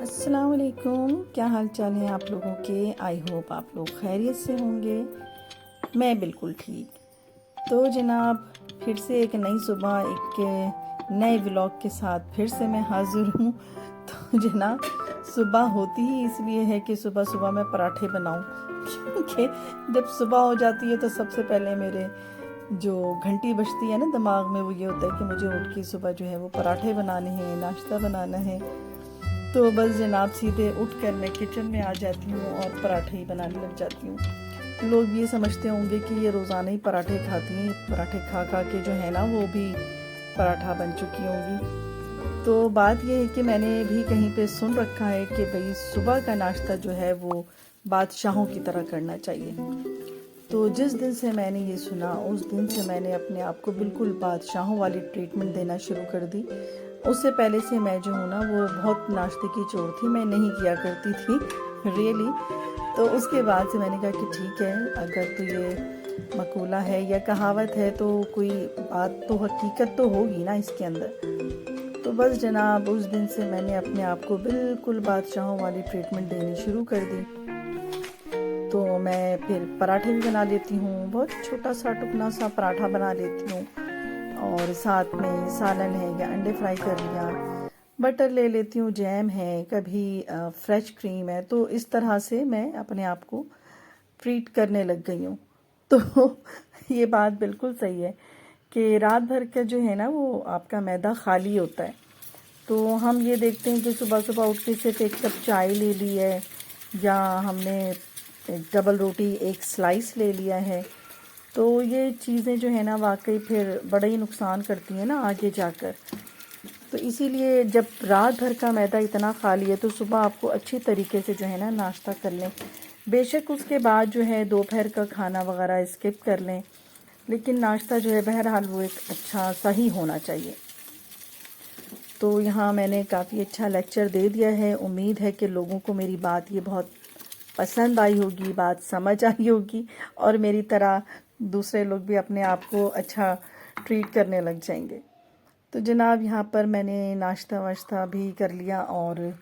अस्सलाम वालेकुम। क्या हाल चाल है आप लोगों के। आई होप आप लोग खैरियत से होंगे। मैं बिल्कुल ठीक। तो जनाब फिर से एक नई सुबह एक नए व्लॉग के साथ फिर से मैं हाजिर हूँ। तो जनाब सुबह होती ही इसलिए है कि सुबह सुबह मैं पराठे बनाऊँ, क्योंकि जब सुबह हो जाती है तो सबसे पहले मेरे जो घंटी बजती है ना दिमाग में, वो ये होता है कि मुझे उठ के सुबह जो है वो पराठे बनाने हैं, नाश्ता बनाना है। तो बस जनाब सीधे उठ कर मैं किचन में आ जाती हूँ और पराठे ही बनाने लग जाती हूँ। लोग ये समझते होंगे कि ये रोज़ाना ही पराठे खाती हैं, पराठे खा खा के जो है ना वो भी पराठा बन चुकी होंगी। तो बात ये है कि मैंने भी कहीं पे सुन रखा है कि भाई सुबह का नाश्ता जो है वो बादशाहों की तरह करना चाहिए। तो जिस दिन से मैंने ये सुना उस दिन से मैंने अपने आप को बिल्कुल बादशाहों वाली ट्रीटमेंट देना शुरू कर दी। उससे पहले से मैं जो हूँ ना वो बहुत नाश्ते की चोर थी, मैं नहीं किया करती थी रियली। तो उसके बाद से मैंने कहा कि ठीक है, अगर तो ये मकूला है या कहावत है तो कोई बात तो हकीकत तो होगी ना इसके अंदर। तो बस जनाब उस दिन से मैंने अपने आप को बिल्कुल बादशाहों वाली ट्रीटमेंट देनी शुरू कर दी। तो मैं फिर पराठे भी बना लेती हूँ, बहुत छोटा सा टुकना सा पराठा बना लेती हूँ, और साथ में सालन है या अंडे फ्राई कर लिया, बटर ले लेती हूँ, जैम है, कभी फ्रेश क्रीम है। तो इस तरह से मैं अपने आप को ट्रीट करने लग गई हूँ। तो ये बात बिल्कुल सही है कि रात भर का जो है ना वो आपका मैदा खाली होता है। तो हम ये देखते हैं कि सुबह सुबह उठ के सिर्फ एक कप चाय ले ली है, या हमने एक डबल रोटी एक स्लाइस ले लिया है। तो ये चीज़ें जो है ना वाकई फिर बड़ा ही नुकसान करती हैं ना आगे जाकर। तो इसीलिए जब रात भर का मैदा इतना खाली है तो सुबह आपको अच्छी तरीके से जो है ना नाश्ता कर लें। बेशक उसके बाद जो है दोपहर का खाना वगैरह स्किप कर लें, लेकिन नाश्ता जो है बहरहाल वो एक अच्छा सही होना चाहिए। तो यहाँ मैंने काफ़ी अच्छा लेक्चर दे दिया है। उम्मीद है कि लोगों को मेरी बात ये बहुत पसंद आई होगी, बात समझ आई होगी, और मेरी तरह दूसरे लोग भी अपने आप को अच्छा ट्रीट करने लग जाएंगे। तो जनाब यहाँ पर मैंने नाश्ता वाश्ता भी कर लिया, और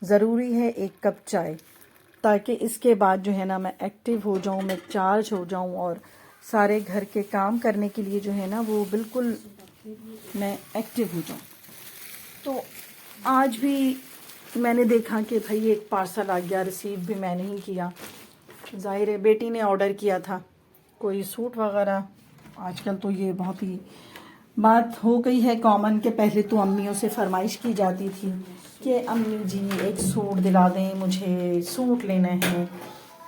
ज़रूरी है एक कप चाय, ताकि इसके बाद जो है ना मैं एक्टिव हो जाऊँ, मैं चार्ज हो जाऊँ, और सारे घर के काम करने के लिए जो है ना वो बिल्कुल मैं एक्टिव हो जाऊँ। तो आज भी मैंने देखा कि भाई एक पार्सल आ गया, रिसीव भी मैंने ही किया। ज़ाहिर है बेटी ने ऑर्डर किया था कोई सूट वगैरह। आजकल तो ये बहुत ही बात हो गई है कॉमन के पहले तो अम्मियों से फरमाइश की जाती थी कि अम्मी जी एक सूट दिला दें, मुझे सूट लेना है।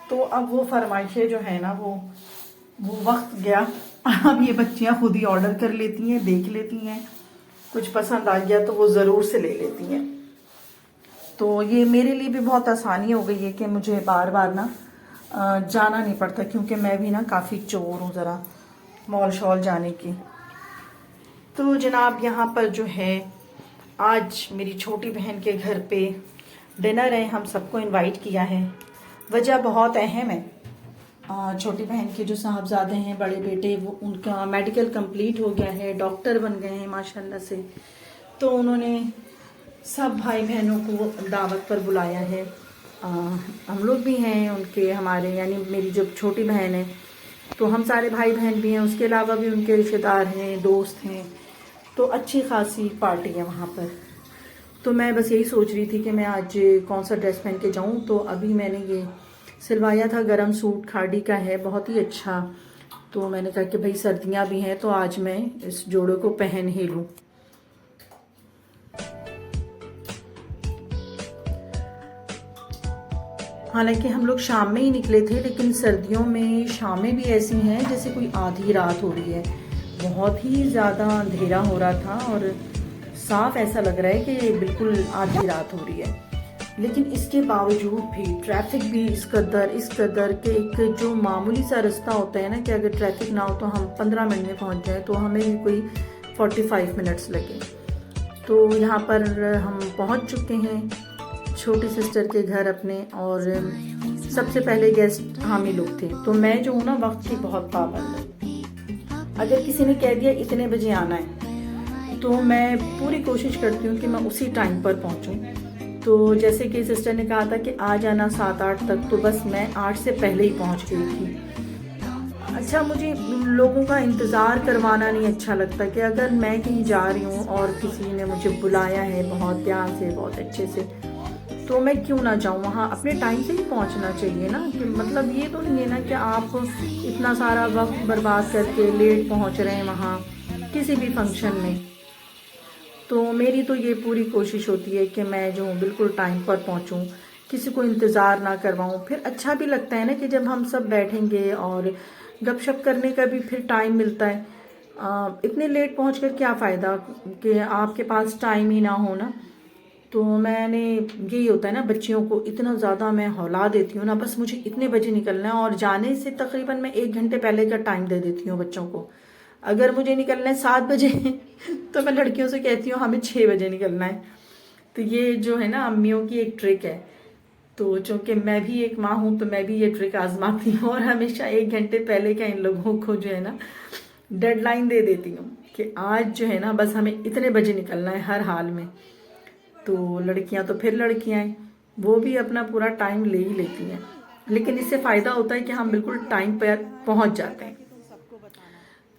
तो अब वो फरमाइशें जो है ना वो वक्त गया। अब ये बच्चियां खुद ही ऑर्डर कर लेती हैं, देख लेती हैं, कुछ पसंद आ गया तो वो ज़रूर से ले लेती हैं। तो ये मेरे लिए भी बहुत आसानी हो गई है कि मुझे बार बार ना जाना नहीं पड़ता, क्योंकि मैं भी ना काफ़ी चोर हूँ ज़रा मॉल शॉल जाने की। तो जनाब यहाँ पर जो है आज मेरी छोटी बहन के घर पे डिनर है, हम सबको इनवाइट किया है। वजह बहुत अहम है। छोटी बहन के जो साहबजादे हैं, बड़े बेटे, वो उनका मेडिकल कंप्लीट हो गया है, डॉक्टर बन गए हैं माशाल्लाह से। तो उन्होंने सब भाई बहनों को दावत पर बुलाया है। हम लोग भी हैं उनके, हमारे यानी मेरी जो छोटी बहन है तो हम सारे भाई बहन भी हैं, उसके अलावा भी उनके रिश्तेदार हैं, दोस्त हैं। तो अच्छी खासी पार्टी है वहाँ पर। तो मैं बस यही सोच रही थी कि मैं आज कौन सा ड्रेस पहन के जाऊँ। तो अभी मैंने ये सिलवाया था, गरम सूट खाड़ी का है, बहुत ही अच्छा। तो मैंने कहा कि भाई सर्दियाँ भी हैं तो आज मैं इस जोड़े को पहन ही लूँ। हालांकि हम लोग शाम में ही निकले थे, लेकिन सर्दियों में शामें भी ऐसी हैं जैसे कोई आधी रात हो रही है। बहुत ही ज़्यादा अंधेरा हो रहा था और साफ ऐसा लग रहा है कि बिल्कुल आधी रात हो रही है। लेकिन इसके बावजूद भी ट्रैफिक भी इस कदर के एक जो मामूली सा रास्ता होता है ना कि अगर ट्रैफिक ना हो तो हम 15 मिनट में पहुंच जाए, तो हमें भी कोई 45 मिनट्स लगे। तो यहाँ पर हम पहुंच चुके हैं छोटी सिस्टर के घर अपने, और सबसे पहले गेस्ट हम ही लोग थे। तो मैं जो हूँ ना वक्त की बहुत पाबंद हूँ। अगर किसी ने कह दिया इतने बजे आना है तो मैं पूरी कोशिश करती हूँ कि मैं उसी टाइम पर पहुँचूँ। तो जैसे कि सिस्टर ने कहा था कि आ जाना 7-8 तक, तो बस मैं 8 से पहले ही पहुंच गई थी। अच्छा, मुझे लोगों का इंतज़ार करवाना नहीं अच्छा लगता कि अगर मैं कहीं जा रही हूँ और किसी ने मुझे बुलाया है बहुत प्यार से, बहुत अच्छे से, तो मैं क्यों ना जाऊँ वहाँ। अपने टाइम से ही पहुँचना चाहिए ना, कि मतलब ये तो नहीं है ना कि आप इतना सारा वक्त बर्बाद करके लेट पहुँच रहे हैं वहाँ किसी भी फंक्शन में। तो मेरी तो ये पूरी कोशिश होती है कि मैं जो हूँ बिल्कुल टाइम पर पहुँचूँ, किसी को इंतज़ार ना करवाऊँ। फिर अच्छा भी लगता है ना कि जब हम सब बैठेंगे और गपशप करने का भी फिर टाइम मिलता है। इतने लेट पहुँच कर क्या फ़ायदा कि आपके पास टाइम ही ना हो ना। तो मैंने, यही होता है ना, बच्चियों को इतना ज़्यादा मैं हौला देती हूँ ना, बस मुझे इतने बजे निकलना है, और जाने से तकरीबन मैं 1 घंटे पहले का टाइम दे देती हूँ बच्चों को। अगर मुझे निकलना है 7 बजे तो मैं लड़कियों से कहती हूँ हमें 6 बजे निकलना है। तो ये जो है ना अम्मियों की एक ट्रिक है। तो चूँकि मैं भी एक माँ हूँ तो मैं भी ये ट्रिक आजमाती हूँ, और हमेशा 1 घंटे पहले का इन लोगों को जो है ना डेडलाइन दे देती हूँ कि आज जो है ना बस हमें इतने बजे निकलना है हर हाल में। तो लड़कियां तो फिर लड़कियां हैं, वो भी अपना पूरा टाइम ले ही लेती हैं, लेकिन इससे फ़ायदा होता है कि हम बिल्कुल टाइम पर पहुंच जाते हैं।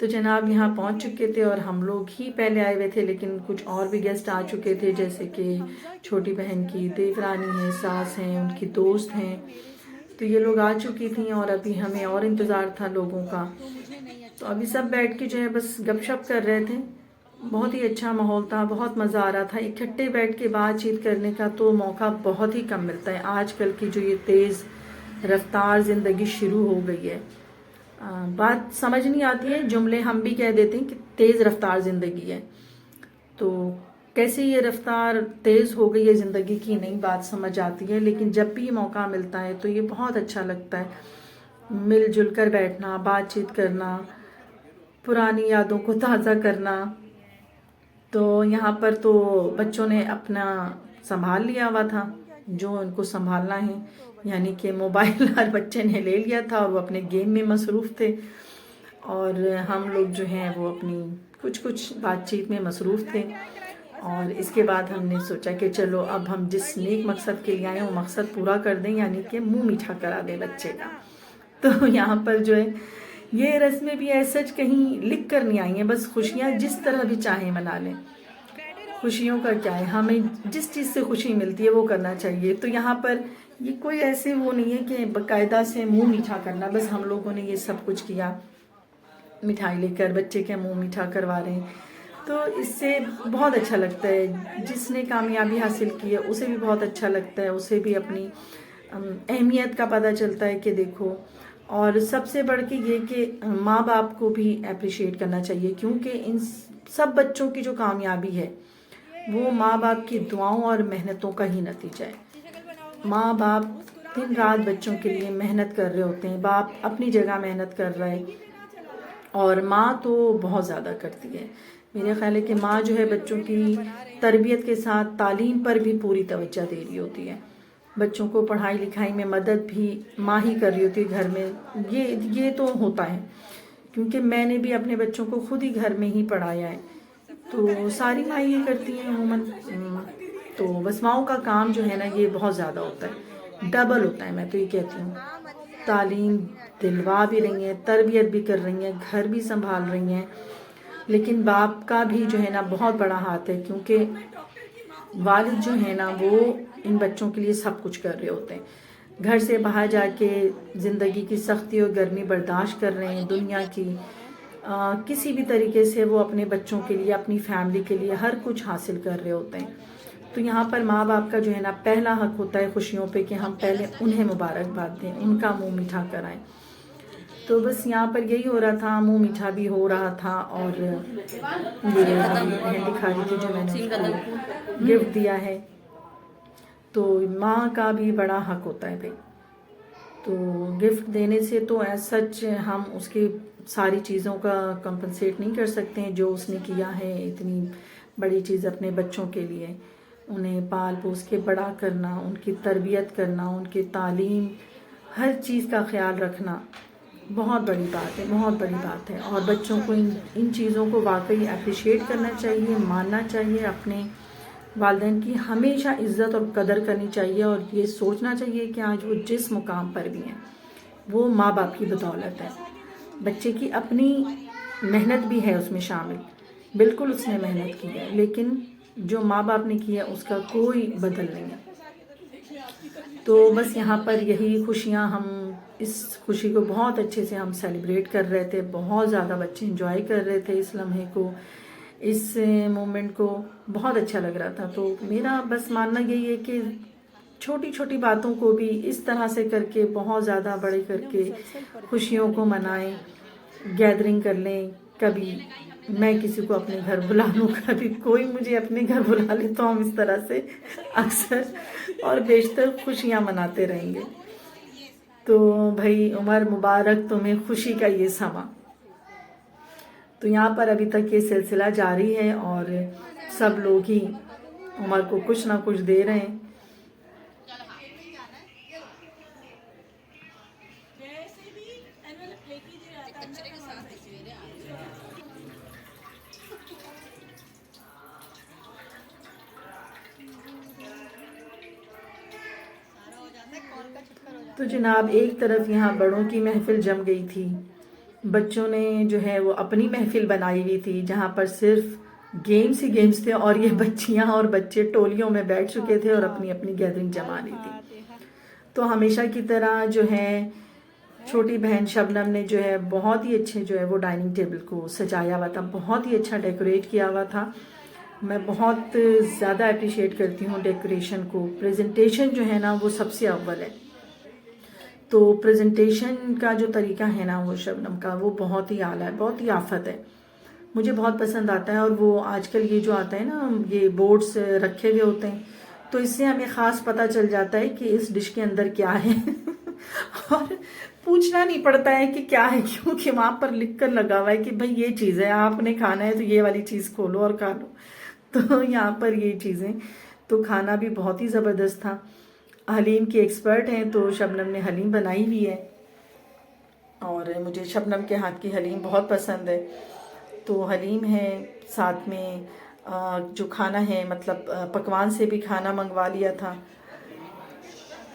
तो जनाब यहाँ पहुंच चुके थे, और हम लोग ही पहले आए हुए थे, लेकिन कुछ और भी गेस्ट आ चुके थे, जैसे कि छोटी बहन की देवरानी है, सास हैं, उनकी दोस्त हैं। तो ये लोग आ चुकी थी, और अभी हमें और इंतज़ार था लोगों का। तो अभी सब बैठ के जो है बस गपशप कर रहे थे। बहुत ही अच्छा माहौल था, बहुत मज़ा आ रहा था। इकट्ठे बैठ के बातचीत करने का तो मौका बहुत ही कम मिलता है। आजकल की जो ये तेज़ रफ्तार ज़िंदगी शुरू हो गई है, बात समझ नहीं आती है, जुमले हम भी कह देते हैं कि तेज़ रफ्तार ज़िंदगी है। तो कैसे ये रफ्तार तेज़ हो गई है ज़िंदगी की, नई बात समझ आती है। लेकिन जब भी मौका मिलता है तो ये बहुत अच्छा लगता है, मिलजुल कर बैठना, बातचीत करना, पुरानी यादों को ताज़ा करना। तो यहाँ पर तो बच्चों ने अपना संभाल लिया हुआ था जो उनको संभालना है, यानी कि मोबाइल हर बच्चे ने ले लिया था, और वो अपने गेम में मसरूफ़ थे, और हम लोग जो हैं वो अपनी कुछ कुछ बातचीत में मसरूफ़ थे। और इसके बाद हमने सोचा कि चलो अब हम जिस नेक मकसद के लिए आए हैं वो मकसद पूरा कर दें, यानी कि मुंह मीठा करा दें बच्चे का। तो यहाँ पर जो है ये रस्में भी ऐसा कहीं लिख कर नहीं आई हैं, बस खुशियाँ जिस तरह भी चाहें मना लें। खुशियों का क्या है, हमें जिस चीज़ से खुशी मिलती है वो करना चाहिए। तो यहाँ पर ये कोई ऐसे वो नहीं है कि बाकायदा से मुंह मीठा करना, बस हम लोगों ने ये सब कुछ किया, मिठाई लेकर बच्चे के मुंह मीठा करवा रहे हैं। तो इससे बहुत अच्छा लगता है, जिसने कामयाबी हासिल की है उसे भी बहुत अच्छा लगता है, उसे भी अपनी अहमियत का पता चलता है कि देखो। और सबसे बढ़ के ये कि माँ बाप को भी अप्रिशिएट करना चाहिए, क्योंकि इन सब बच्चों की जो कामयाबी है वो माँ बाप की दुआओं और मेहनतों का ही नतीजा है। माँ बाप दिन रात बच्चों के लिए मेहनत कर रहे होते हैं, बाप अपनी जगह मेहनत कर रहा है, और माँ तो बहुत ज़्यादा करती है। मेरा ख्याल है कि माँ जो है बच्चों की तरबियत के साथ तालीम पर भी पूरी तवज्जो दे रही होती है। बच्चों को पढ़ाई लिखाई में मदद भी माँ ही कर रही होती है घर में। ये तो होता है, क्योंकि मैंने भी अपने बच्चों को खुद ही घर में ही पढ़ाया है। तो सारी माँ ये करती हैं अमूमन। तो बस माँओं का काम जो है ना ये बहुत ज़्यादा होता है, डबल होता है। मैं तो ये कहती हूँ, तालीम दिलवा भी रही हैं, तरबियत भी कर रही हैं, घर भी संभाल रही हैं, लेकिन बाप का भी जो है ना बहुत बड़ा हाथ है, क्योंकि वालिद जो है ना वो इन बच्चों के लिए सब कुछ कर रहे होते हैं। घर से बाहर जाके ज़िंदगी की सख्ती और गर्मी बर्दाश्त कर रहे हैं, दुनिया की किसी भी तरीके से वो अपने बच्चों के लिए, अपनी फैमिली के लिए हर कुछ हासिल कर रहे होते हैं। तो यहाँ पर माँ बाप का जो है ना पहला हक होता है खुशियों पे कि हम पहले उन्हें मुबारकबाद दें, उनका मुंह मीठा कराएं। तो बस यहाँ पर यही हो रहा था, मुंह मीठा भी हो रहा था। और ये बहन दिखा रही थी जो मैंने उसको गिफ्ट दिया है। तो माँ का भी बड़ा हक होता है भाई। तो गिफ्ट देने से तो एज सच हम उसकी सारी चीज़ों का कंपनसेट नहीं कर सकते हैं जो उसने किया है, इतनी बड़ी चीज़ अपने बच्चों के लिए, उन्हें पाल पोस के बड़ा करना, उनकी तरबियत करना, उनकी तालीम, हर चीज़ का ख्याल रखना बहुत बड़ी बात है, बहुत बड़ी बात है। और बच्चों को इन चीज़ों को वाकई अप्रिशिएट करना चाहिए, मानना चाहिए, अपने वालिदैन की हमेशा इज़्ज़त और कदर करनी चाहिए और ये सोचना चाहिए कि आज वो जिस मुकाम पर भी हैं वो माँ बाप की बदौलत है। बच्चे की अपनी मेहनत भी है उसमें शामिल, बिल्कुल उसने मेहनत की है, लेकिन जो माँ बाप ने किया उसका कोई बदल नहीं है। तो बस यहाँ पर यही खुशियाँ, हम इस खुशी को बहुत अच्छे से हम सेलिब्रेट कर रहे थे, बहुत ज़्यादा बच्चे इंजॉय कर रहे थे इस लम्हे को, इस मोमेंट को, बहुत अच्छा लग रहा था। तो मेरा बस मानना यही है कि छोटी छोटी बातों को भी इस तरह से करके बहुत ज़्यादा बड़े करके खुशियों को मनाएं, गैदरिंग कर लें। कभी मैं किसी को अपने घर बुला लूँ, कभी कोई मुझे अपने घर बुला ले, तो हम इस तरह से अक्सर और बेशतर खुशियाँ मनाते रहेंगे। तो भाई उमर मुबारक तुम्हें खुशी का ये समा। तो यहाँ पर अभी तक ये सिलसिला जारी है और सब लोग ही उमर को कुछ ना कुछ दे रहे हैं। तो जनाब एक तरफ यहाँ बड़ों की महफिल जम गई थी, बच्चों ने जो है वो अपनी महफिल बनाई हुई थी जहाँ पर सिर्फ गेम्स ही गेम्स थे और ये बच्चियाँ और बच्चे टोलियों में बैठ चुके थे और अपनी अपनी गैदरिंग जमा ली थी। तो हमेशा की तरह जो है छोटी बहन शबनम ने जो है बहुत ही अच्छे जो है वो डाइनिंग टेबल को सजाया हुआ था, बहुत ही अच्छा डेकोरेट किया हुआ था। मैं बहुत ज़्यादा अप्रिशिएट करती हूँ डेकोरेशन को। प्रेजेंटेशन जो है ना वो सबसे अव्वल है। तो प्रेजेंटेशन का जो तरीका है ना वो शबनम का, वो बहुत ही आला है, बहुत ही आफत है, मुझे बहुत पसंद आता है। और वो आजकल ये जो आता है ना, ये बोर्ड्स रखे हुए होते हैं, तो इससे हमें ख़ास पता चल जाता है कि इस डिश के अंदर क्या है और पूछना नहीं पड़ता है कि क्या है, क्योंकि वहाँ पर लिख कर लगा हुआ है कि भाई ये चीज़ है, आपने खाना है तो ये वाली चीज़ खोलो और खा लो। तो यहाँ पर ये चीज़ें, तो खाना भी बहुत ही ज़बरदस्त था। हलीम की एक्सपर्ट हैं तो शबनम ने हलीम बनाई हुई है और मुझे शबनम के हाथ की हलीम बहुत पसंद है। तो हलीम है, साथ में जो खाना है, मतलब पकवान से भी खाना मंगवा लिया था।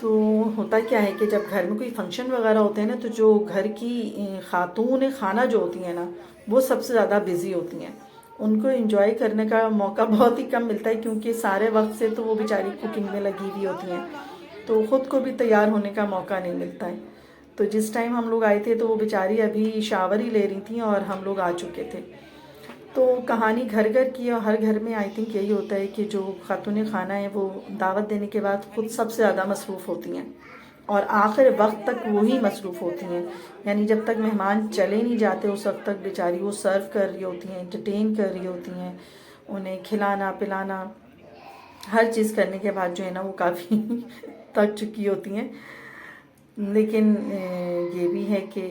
तो होता क्या है कि जब घर में कोई फंक्शन वगैरह होते हैं ना, तो जो घर की खातून खाना जो होती हैं ना, वो सबसे ज़्यादा बिजी होती हैं, उनको एंजॉय करने का मौका बहुत ही कम मिलता है, क्योंकि सारे वक्त से तो वो बेचारी कुकिंग में लगी हुई होती हैं, तो ख़ुद को भी तैयार होने का मौका नहीं मिलता है। तो जिस टाइम हम लोग आए थे तो वो बेचारी अभी शावर ही ले रही थी और हम लोग आ चुके थे। तो कहानी घर घर की, और हर घर में आई थिंक यही होता है कि जो खातून खाना है वो दावत देने के बाद खुद सबसे ज़्यादा मसरूफ़ होती हैं और आखिर वक्त तक वही मसरूफ़ होती हैं। यानी जब तक मेहमान चले नहीं जाते उस वक्त तक बेचारी वो सर्व कर रही होती हैं, एंटरटेन कर रही होती हैं, उन्हें खिलाना पिलाना हर चीज़ करने के बाद जो है ना वो काफ़ी थक चुकी होती हैं। लेकिन ये भी है कि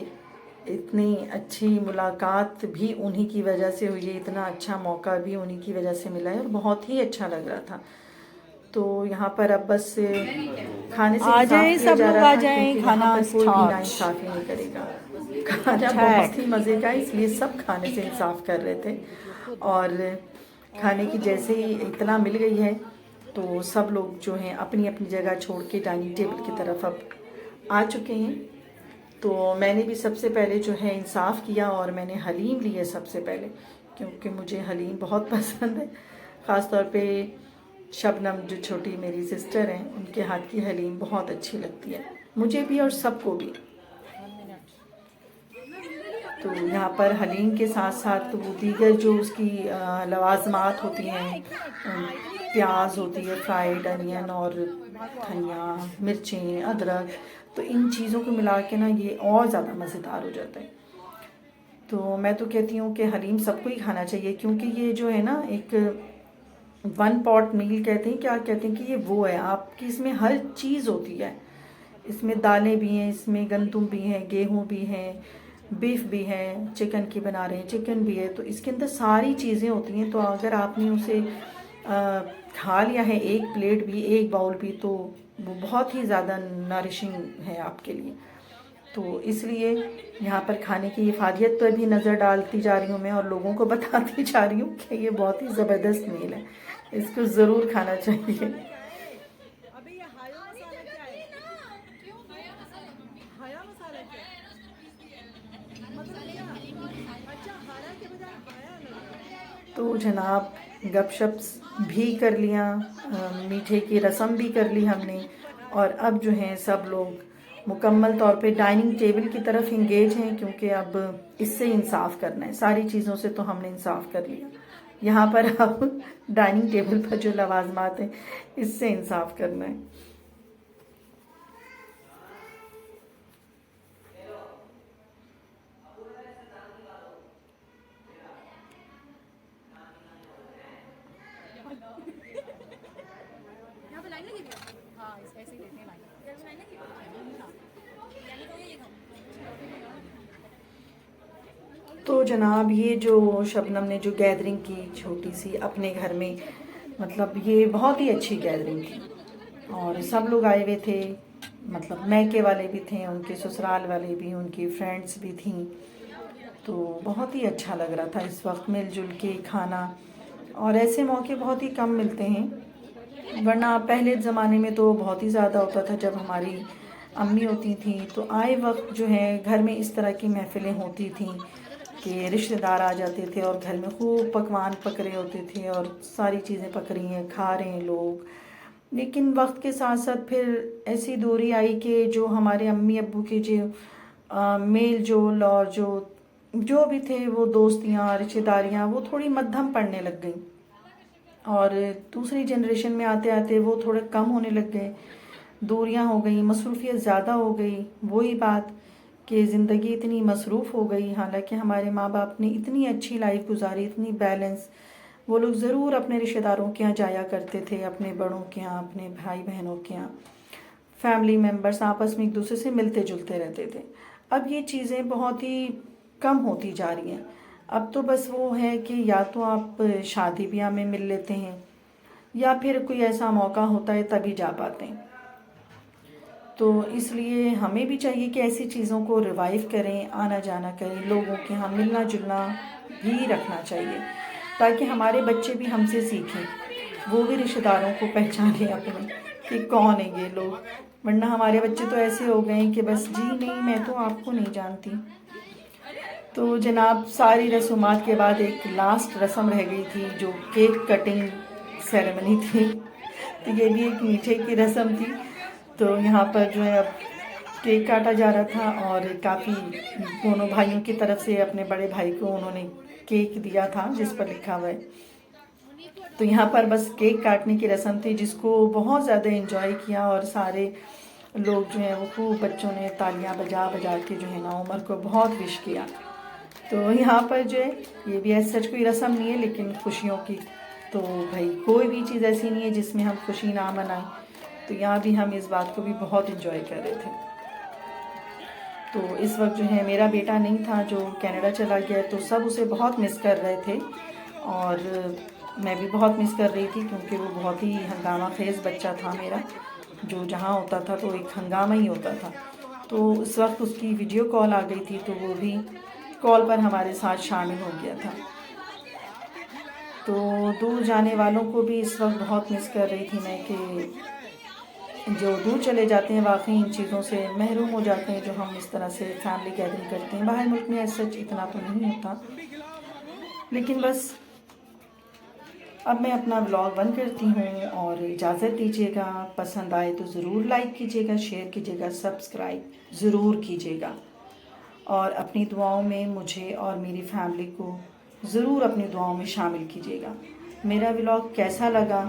इतनी अच्छी मुलाकात भी उन्हीं की वजह से हुई है, इतना अच्छा मौका भी उन्हीं की वजह से मिला है और बहुत ही अच्छा लग रहा था। तो यहाँ पर अब बस खाने से आ जाए इंसाफ किया सब जा लोग, रहा आ था, जाए, क्योंकि खाना यहाँ पर कोई भी स्टार्ट। नाइंसाफ़ी नहीं करेगा। खाना अच्छा बहुत ही है। मज़े का, इसलिए सब खाने से इंसाफ कर रहे थे और खाने की जैसे ही इतना मिल गई है तो सब लोग जो हैं अपनी अपनी जगह छोड़ के डाइनिंग टेबल की तरफ अब आ चुके हैं। तो मैंने भी सबसे पहले जो है इंसाफ किया और मैंने हलीम ली है सबसे पहले, क्योंकि मुझे हलीम बहुत पसंद है। ख़ास तौर पे शबनम जो छोटी मेरी सिस्टर हैं, उनके हाथ की हलीम बहुत अच्छी लगती है मुझे भी और सबको भी। तो यहाँ पर हलीम के साथ साथ वो दीगर जो उसकी लवाजमात होती हैं, प्याज होती है, फ्राइड अनियन और धनिया, मिर्चें, अदरक, तो इन चीज़ों को मिला के ना ये और ज़्यादा मज़ेदार हो जाता है। तो मैं तो कहती हूँ कि हलीम सबको ही खाना चाहिए, क्योंकि ये जो है ना एक वन पॉट मील कहते हैं, क्या कहते हैं कि ये वो है आपकी, इसमें हर चीज़ होती है, इसमें दालें भी हैं, इसमें गंदुम भी हैं, गेहूँ भी हैं, बीफ भी है, चिकन की बना रहे हैं चिकन भी है, तो इसके अंदर सारी चीज़ें होती हैं। तो अगर आपने उसे खा लिया है एक प्लेट भी, एक बाउल भी, तो वो बहुत ही ज़्यादा नरिशिंग है आपके लिए। तो इसलिए यहाँ पर खाने की हिफाजत पर भी नज़र डालती जा रही हूँ मैं, और लोगों को बताती जा रही हूँ कि ये बहुत ही ज़बरदस्त मील है, इसको ज़रूर खाना चाहिए। अबे ये हाया मसाला क्या है? हाया मसाला क्या है? मतलब क्या? अच्छा, हारा के बजाय हाया लगा। तो जनाब गपशप भी कर लिया, मीठे की रस्म भी कर ली हमने, और अब जो है सब लोग मुकम्मल तौर पे डाइनिंग टेबल की तरफ इंगेज हैं, क्योंकि अब इससे इंसाफ करना है। सारी चीज़ों से तो हमने इंसाफ कर लिया, यहाँ पर अब डाइनिंग टेबल पर जो लवाजमात हैं इससे इंसाफ करना है। यहाँ पे लाइन लगी हुई है? हाँ, ऐसे ही देते हैं लाइन। इधर भी लाइन लगी हुई है? हाँ। यानी तो ये खाओ। तो जनाब ये जो शबनम ने जो गैदरिंग की छोटी सी अपने घर में, मतलब ये बहुत ही अच्छी गैदरिंग थी, और सब लोग आए हुए थे, मतलब मैके वाले भी थे, उनके ससुराल वाले भी, उनकी फ्रेंड्स भी थीं। तो बहुत ही अच्छा लग रहा था इस वक्त मिलजुल के खाना, और ऐसे मौके बहुत ही कम मिलते हैं, वरना पहले ज़माने में तो बहुत ही ज़्यादा होता था। जब हमारी अम्मी होती थी तो आए वक्त जो है घर में इस तरह की महफ़िलें होती थीं कि रिश्तेदार आ जाते थे और घर में खूब पकवान पक रहे होते थे, और सारी चीज़ें पक रही हैं, खा रहे हैं लोग। लेकिन वक्त के साथ साथ फिर ऐसी दूरी आई कि जो हमारे अम्मी अब्बू के जो मेल जोल और जो भी थे वो दोस्तियाँ रिश्तेदारियाँ वो थोड़ी मध्यम पड़ने लग गई, और दूसरी जनरेशन में आते आते वो थोड़े कम होने लग गए, दूरियां हो गई, मसरूफियत ज़्यादा हो गई। वही बात कि ज़िंदगी इतनी मसरूफ़ हो गई, हालांकि हमारे माँ बाप ने इतनी अच्छी लाइफ गुजारी, इतनी बैलेंस। वो लोग ज़रूर अपने रिश्तेदारों के यहाँ जाया करते थे, अपने बड़ों के यहाँ, अपने भाई बहनों के यहाँ, फैमिली मेम्बर्स आपस में एक दूसरे से मिलते जुलते रहते थे। अब ये चीज़ें बहुत ही कम होती जा रही हैं। अब तो बस वो है कि या तो आप शादी ब्याह में मिल लेते हैं, या फिर कोई ऐसा मौका होता है तभी जा पाते हैं। तो इसलिए हमें भी चाहिए कि ऐसी चीज़ों को रिवाइव करें, आना जाना करें, लोगों के यहाँ मिलना जुलना भी रखना चाहिए, ताकि हमारे बच्चे भी हमसे सीखें, वो भी रिश्तेदारों को पहचाने अपने कि कौन है ये लोग। वरना हमारे बच्चे तो ऐसे हो गए कि बस जी नहीं, मैं तो आपको नहीं जानती। तो जनाब सारी रसूमात के बाद एक लास्ट रस्म रह गई थी, जो केक कटिंग सेरेमनी थी। तो ये भी एक मीठे की रस्म थी। तो यहाँ पर जो है अब केक काटा जा रहा था, और काफ़ी दोनों भाइयों की तरफ से अपने बड़े भाई को उन्होंने केक दिया था जिस पर लिखा हुआ है। तो यहाँ पर बस केक काटने की रस्म थी, जिसको बहुत ज़्यादा एंजॉय किया, और सारे लोग जो हैं वो खूब बच्चों ने तालियां बजा बजा के जो है ना उमर को बहुत विश किया। तो यहाँ पर जो है ये भी ऐसा सच कोई रस्म नहीं है, लेकिन खुशियों की तो भाई कोई भी चीज़ ऐसी नहीं है जिसमें हम खुशी ना मनाएं। तो यहाँ भी हम इस बात को भी बहुत इंजॉय कर रहे थे। तो इस वक्त जो है मेरा बेटा नहीं था, जो कनाडा चला गया, तो सब उसे बहुत मिस कर रहे थे, और मैं भी बहुत मिस कर रही थी, क्योंकि वो बहुत ही हंगामा खेज़ बच्चा था मेरा, जो जहाँ होता था तो एक हंगामा ही होता था। तो उस वक्त उसकी वीडियो कॉल आ गई थी, तो वो भी कॉल पर हमारे साथ शामिल हो गया था। तो दूर जाने वालों को भी इस वक्त बहुत मिस कर रही थी मैं, कि जो दूर चले जाते हैं वाकई इन चीज़ों से महरूम हो जाते हैं, जो हम इस तरह से फैमिली गैदरिंग करते हैं। बाहर मुल्क में ऐसा इतना तो नहीं होता। लेकिन बस अब मैं अपना व्लॉग बंद करती हूँ, और इजाज़त दीजिएगा। पसंद आए तो ज़रूर लाइक कीजिएगा, शेयर कीजिएगा, सब्सक्राइब ज़रूर कीजिएगा, और अपनी दुआओं में मुझे और मेरी फैमिली को ज़रूर अपनी दुआओं में शामिल कीजिएगा। मेरा व्लॉग कैसा लगा